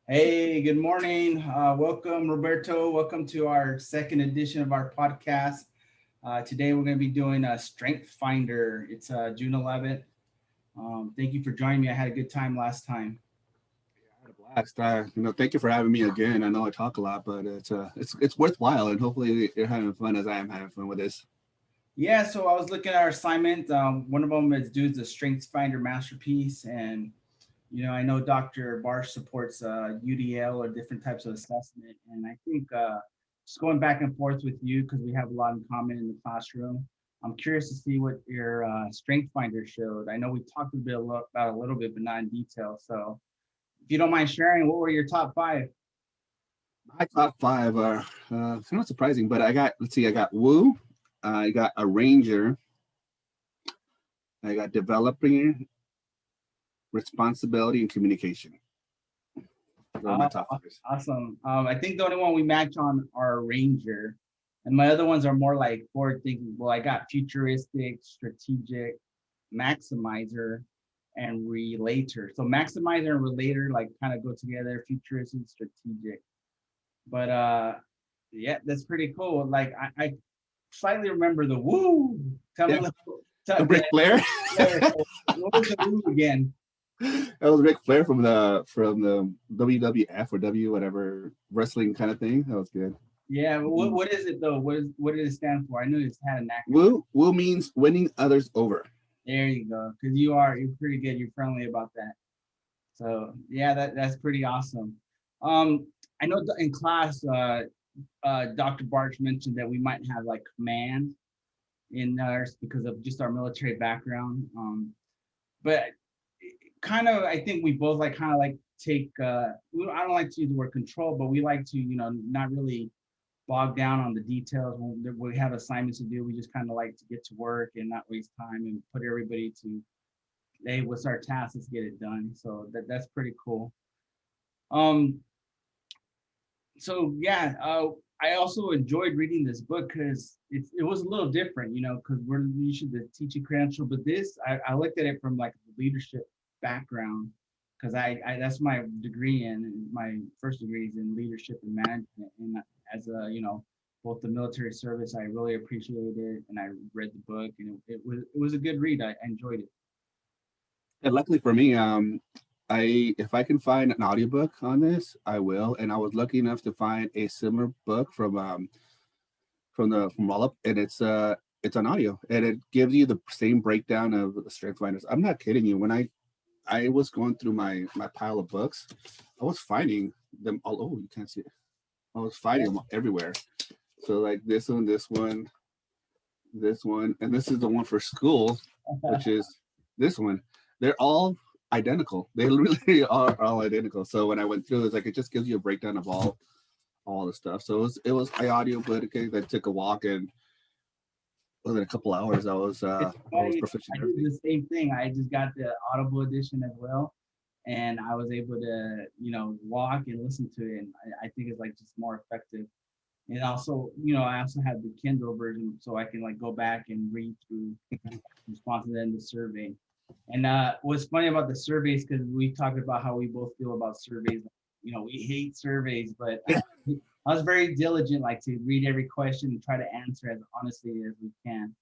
Hey, good morning. Welcome, Roberto. Welcome to our second edition of our podcast. Today we're going to be doing a Strength Finder. It's June 11th. Thank you for joining me. I had a good time last time. I had a blast. Thank you for having me again. I know I talk a lot, but it's worthwhile, and hopefully you're having fun as I am having fun with this. Yeah, so I was looking at our assignment. One of them is do the Strength Finder masterpiece, and I know Dr. Barsh supports UDL or different types of assessment, and I think just going back and forth with you because we have a lot in common in the classroom. I'm curious to see what your Strength Finder showed. I know we talked a bit about a little bit, but not in detail. So, if you don't mind sharing, what were your top five? My top five are it's not surprising, but I got Woo, I got Arranger, I got Developing Responsibility and Communication. Those are my Oh, top fives. awesome. I think the only one we match on are Ranger, and my other ones are more like forward thinking. Well, I got futuristic, strategic, maximizer, and relator. So maximizer and relator like kind of go together. Futuristic, strategic. But yeah, that's pretty cool. Like I slightly remember the woo. Tell me a Yeah, little. Tell, Ric Flair. yeah, what was the woo again? That was Ric Flair from the WWF or W whatever wrestling kind of thing. That was good. Yeah, what is it though? What did it stand for? I knew it's had an acronym. Woo means winning others over. There you go. Because you're pretty good. You're friendly about that. So yeah, that's pretty awesome. I know in class, Dr. Barch mentioned that we might have like command in ours because of just our military background. But kind of, I think we both like kind of like take. I don't like to use the word control, but we like to, not really bogged down on the details. When we have assignments to do, we just kind of like to get to work and not waste time and put everybody to, hey, what's our task? Let's get it done. So that's pretty cool. Um, so yeah, I also enjoyed reading this book because it was a little different, because we're usually the teaching credential, but this I looked at it from like a leadership background because I that's my degree in my first degree is in leadership and management, and as a both the military service, I really appreciated it, and I read the book, and it was a good read. I enjoyed it. And luckily for me, I if I can find an audiobook on this, I will. And I was lucky enough to find a similar book from Rollup, and it's on audio, and it gives you the same breakdown of the strength finders. I'm not kidding you. When I was going through my pile of books, I was finding them all. Oh, you can't see it. I was finding them everywhere. So like this one, and this is the one for school, which is this one. They're all identical. They really are all identical. So when I went through, it's like it just gives you a breakdown of all the stuff. So it was my audio, but okay, I took a walk, and within a couple hours, It's I was funny. proficient I in did everything. the same thing. I just got the Audible edition as well, and I was able to, walk and listen to it. And I think it's like just more effective. And also, I also have the Kindle version, so I can like go back and read through responses in the survey. And what's funny about the surveys, because we talked about how we both feel about surveys. We hate surveys, but I was very diligent, like to read every question and try to answer as honestly as we can.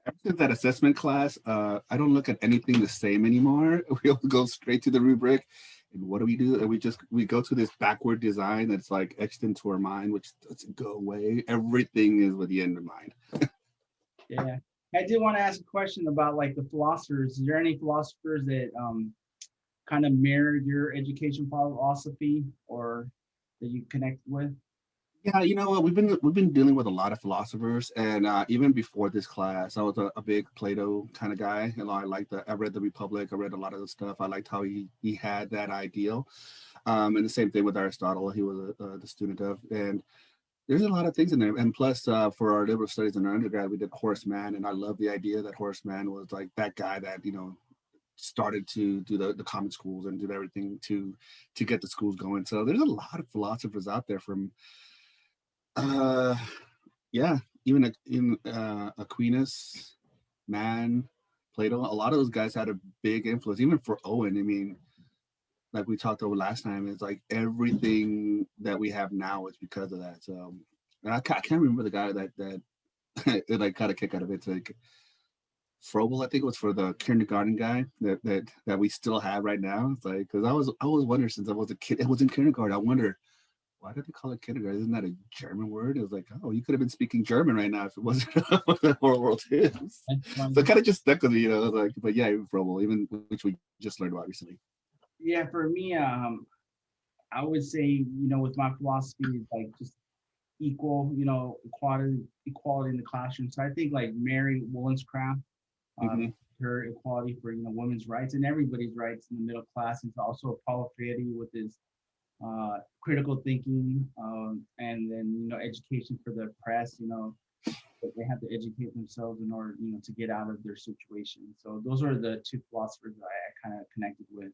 Ever since that assessment class, I don't look at anything the same anymore. We all go straight to the rubric, and what do? And we go to this backward design that's like etched into our mind, which doesn't go away. Everything is with the end in mind. Yeah. I did want to ask a question about like the philosophers. Is there any philosophers that kind of mirror your education philosophy or that you connect with? Yeah, you know what? We've been dealing with a lot of philosophers, and even before this class, I was a big Plato kind of guy. I liked I read the Republic. I read a lot of the stuff. I liked how he had that ideal. And the same thing with Aristotle. He was the student of, and there's a lot of things in there. And plus, for our liberal studies in our undergrad, we did Horace Mann, and I love the idea that Horace Mann was like that guy that started to do the common schools and did everything to get the schools going. So there's a lot of philosophers out there from uh yeah, even in Aquinas, Mann, Plato. A lot of those guys had a big influence, even for Owen. I mean, like we talked over last time, it's like everything that we have now is because of that. So and I can't remember the guy that it like got a kick out of it. It's like Frobel, I think it was for the kindergarten guy that we still have right now. It's like because I was wondering since I was a kid, it was in kindergarten. I wonder why did they call it kindergarten? Isn't that a German word? It was like, oh, you could have been speaking German right now if it wasn't World War II. That's So it funny. kind of just stuck with me, like, but yeah, even Frobel, even which we just learned about recently. Yeah, for me, I would say, with my philosophy is like just equal, equality in the classroom. So I think like Mary Wollstonecraft, uh, Hmm. her equality for women's rights and everybody's rights in the middle class, and also Paulo Freire with his critical thinking, and then education for the press. That they have to educate themselves in order to get out of their situation. So those are the two philosophers that I kind of connected with.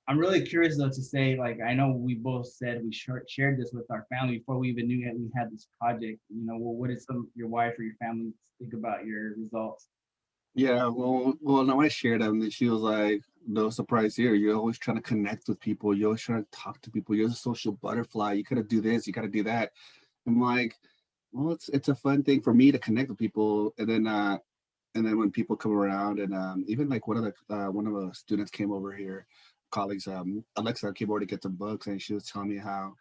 I'm really curious though to say, like, I know we both said we shared this with our family before we even knew that we had this project. Well, what did your wife or your family think about your results? Yeah, well, no, I shared them. And she was like, "No surprise here. You're always trying to connect with people. You're always trying to talk to people. You're a social butterfly. You gotta do this. You gotta do that." I'm like, "Well, it's a fun thing for me to connect with people." And then when people come around, and even like one of the students came over here, colleagues, Alexa came over to get some books, and she was telling me how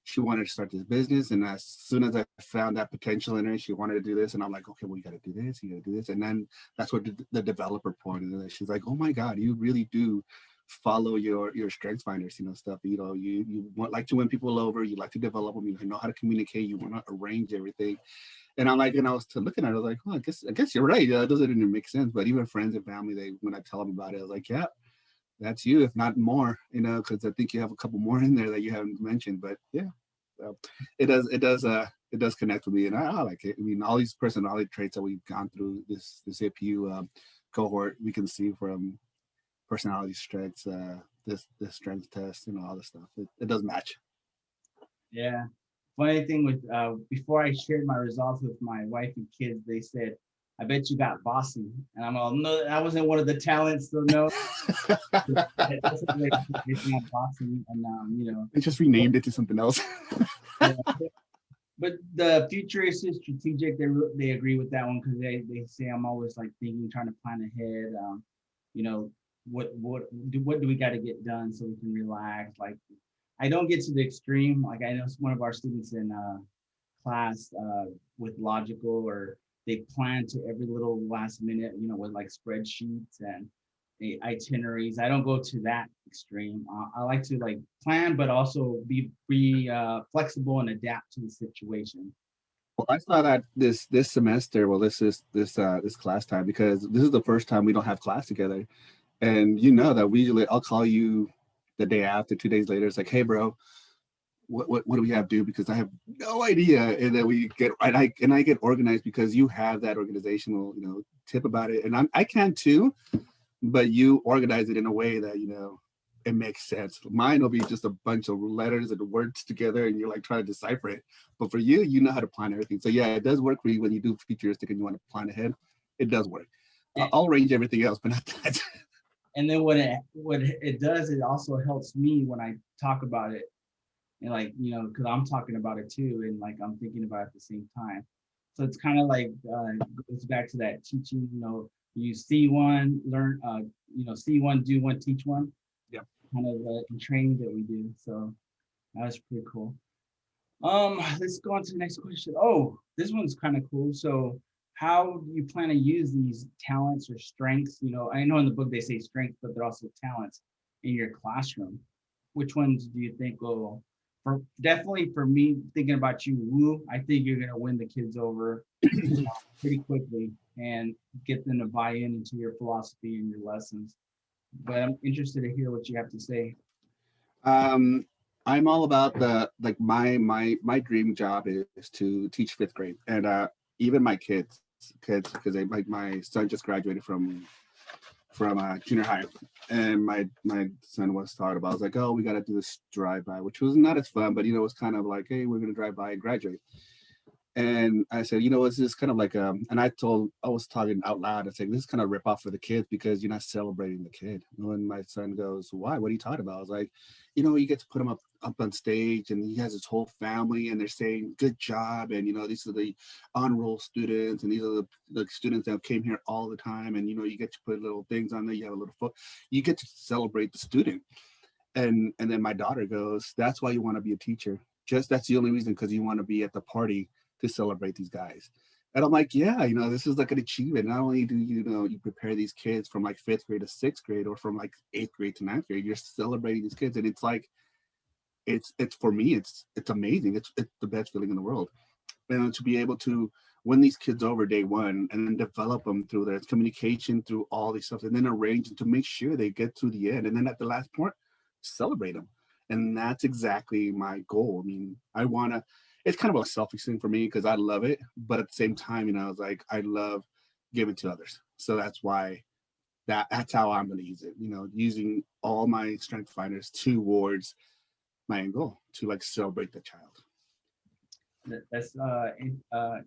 she wanted to start this business, and as soon as I found that potential in her, she wanted to do this, and I'm like, okay, well, you got to do this, you got to do this, and then that's what the developer pointed in. She's like, oh my god, you really do follow your strengths finders, stuff. You want like to win people over, you like to develop them, you know how to communicate, you want to arrange everything. And I'm like, and I was looking at it, I was like, oh, I guess you're right. It doesn't even make sense. But even friends and family, they when I tell them about it, I was like, yeah, that's you, if not more, because I think you have a couple more in there that you haven't mentioned. But yeah, so it does connect with me, and I like it. I mean, all these personality traits that we've gone through this APU cohort, we can see from personality strengths, this strength test, all this stuff. It does match. Yeah. Funny thing with before I shared my results with my wife and kids, they said, "I bet you got bossy," and I'm all, "No, I wasn't one of the talents, so no." That's what they think I'm bossy, and They just renamed it to something else. yeah. But the futuristic strategic, they agree with that one because they say I'm always like thinking, trying to plan ahead. You know, what do we got to get done so we can relax? Like, I don't get to the extreme. Like, I know one of our students in class with logical, or they plan to every little last minute, with like spreadsheets and the itineraries. I don't go to that extreme. I like to like plan, but also be flexible and adapt to the situation. Well, I saw that this semester. Well, this class time because this is the first time we don't have class together, and that we usually I'll call you the day after, 2 days later. It's like, hey, bro, what do we have to do? Because I have no idea, and then we get and I get organized because you have that organizational tip about it, and I can too, but you organize it in a way that it makes sense. Mine will be just a bunch of letters and words together, and you're like trying to decipher it. But for you, you know how to plan everything. So yeah, it does work for you when you do futuristic and you want to plan ahead. It does work. And, I'll arrange everything else, but not that. and then what it does, it also helps me when I talk about it, and like because I'm talking about it too, and like I'm thinking about it at the same time. So it's kind of like goes back to that teaching. You see one, learn. See one, do one, teach one. Yeah. Kind of in training that we do. So that was pretty cool. Let's go on to the next question. Oh, this one's kind of cool. So, how do you plan to use these talents or strengths? I know in the book they say strengths, but they're also talents in your classroom. Which ones do you think will, for definitely for me, thinking about you, Wu, I think you're gonna win the kids over pretty quickly and get them to buy into your philosophy and your lessons. But I'm interested to hear what you have to say. Um, I'm all about the like my dream job is to teach fifth grade, and even my kids because like my son just graduated from junior high, and my son was thought about. I was like, oh, we got to do this drive by, which was not as fun, but it was kind of like, hey, we're gonna drive by and graduate. And I said, you know, it's just kind of like, and I was talking out loud. I said, this is kind of rip off for the kids because you're not celebrating the kid. And my son goes, why? What are you talking about? I was like, you know, you get to put him up on stage and he has his whole family and they're saying, good job. And, you know, these are the honor roll students and these are the students that came here all the time. And, you know, you get to put little things on there. You have a little foot. You get to celebrate the student. And then my daughter goes, that's why you want to be a teacher. Just that's the only reason, because you want to be at the party to celebrate these guys. And I'm like, yeah, you know, this is like an achievement. Not only do you know you prepare these kids from like fifth grade to sixth grade or from like eighth grade to ninth grade, you're celebrating these kids. And it's like it's for me, it's amazing. It's the best feeling in the world. And to be able to win these kids over day one and then develop them through their communication, through all these stuff, and then arrange them to make sure they get to the end. And then at the last point, celebrate them. And that's exactly my goal. I mean, I want to, it's kind of a selfish thing for me because I love it. But at the same time, you know, I was like, I love giving to others. So that's why that's how I'm going to use it, you know, using all my strength finders towards my end goal to like celebrate the child. That's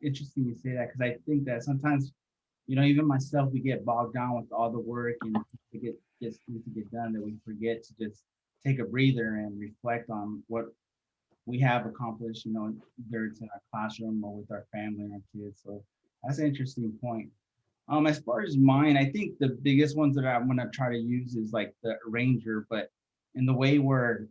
interesting you say that, because I think that sometimes, you know, even myself, we get bogged down with all the work and to get things to get done, that we forget to just take a breather and reflect on what we have accomplished, you know, whether it's in our classroom or with our family and our kids. So that's an interesting point. As far as mine, I think the biggest ones that I'm gonna try to use is like the arranger, but in the way where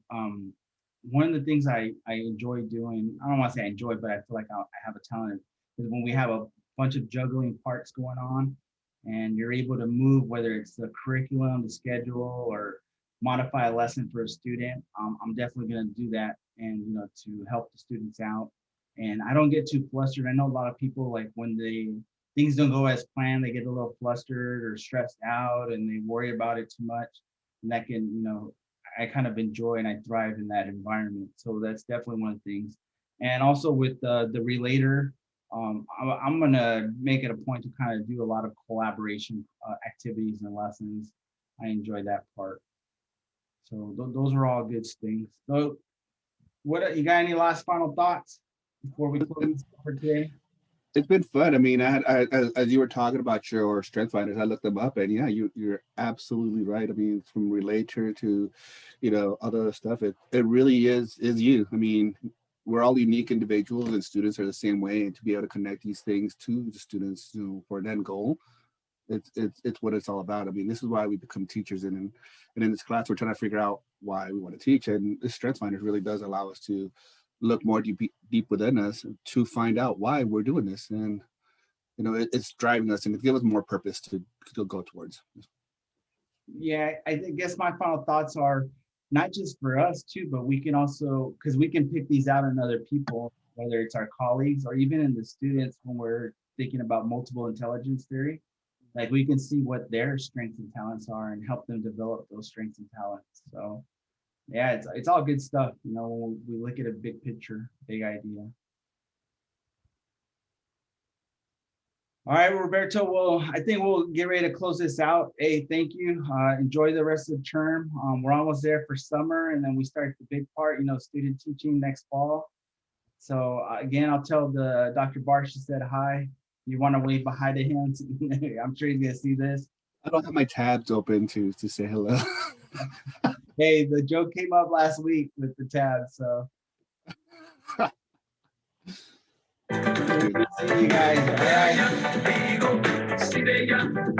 one of the things I enjoy doing, I don't want to say I enjoy, but I feel like I have a talent, is when we have a bunch of juggling parts going on and you're able to move, whether it's the curriculum, the schedule, or modify a lesson for a student. I'm definitely going to do that, and you know, to help the students out. And I don't get too flustered. I know a lot of people, like when things don't go as planned, they get a little flustered or stressed out and they worry about it too much. And that can, you know, I kind of enjoy and I thrive in that environment. So that's definitely one of the things. And also with the relator, I'm gonna make it a point to kind of do a lot of collaboration activities and lessons. I enjoy that part. So those are all good things. So what, you got any last final thoughts before we close for today? It's been fun. I mean, as you were talking about your strength finders, I looked them up, and yeah, you're absolutely right. I mean, from relator to, you know, other stuff, it really is you. I mean, we're all unique individuals, and students are the same way. And to be able to connect these things to the students, you know, for an end goal, it's what it's all about. I mean, this is why we become teachers, and in this class, we're trying to figure out why we want to teach, and the strength finders really does allow us to look more deep within us to find out why we're doing this. And you know, it's driving us and it gives us more purpose to go towards. Yeah, guess my final thoughts are not just for us too, but we can also, because we can pick these out in other people, whether it's our colleagues or even in the students when we're thinking about multiple intelligence theory. Like we can see what their strengths and talents are and help them develop those strengths and talents. So yeah, it's all good stuff, you know, when we look at a big picture, big idea. All right, Roberto. Well, I think we'll get ready to close this out. Hey, thank you. Enjoy the rest of the term. We're almost there for summer, and then we start the big part, you know, student teaching next fall. So again, I'll tell the Dr. Barsh said hi. You want to wave behind to him? I'm sure he's gonna see this. I don't have my tabs open to say hello. Hey, the joke came up last week with the tabs. So see you guys. Bye.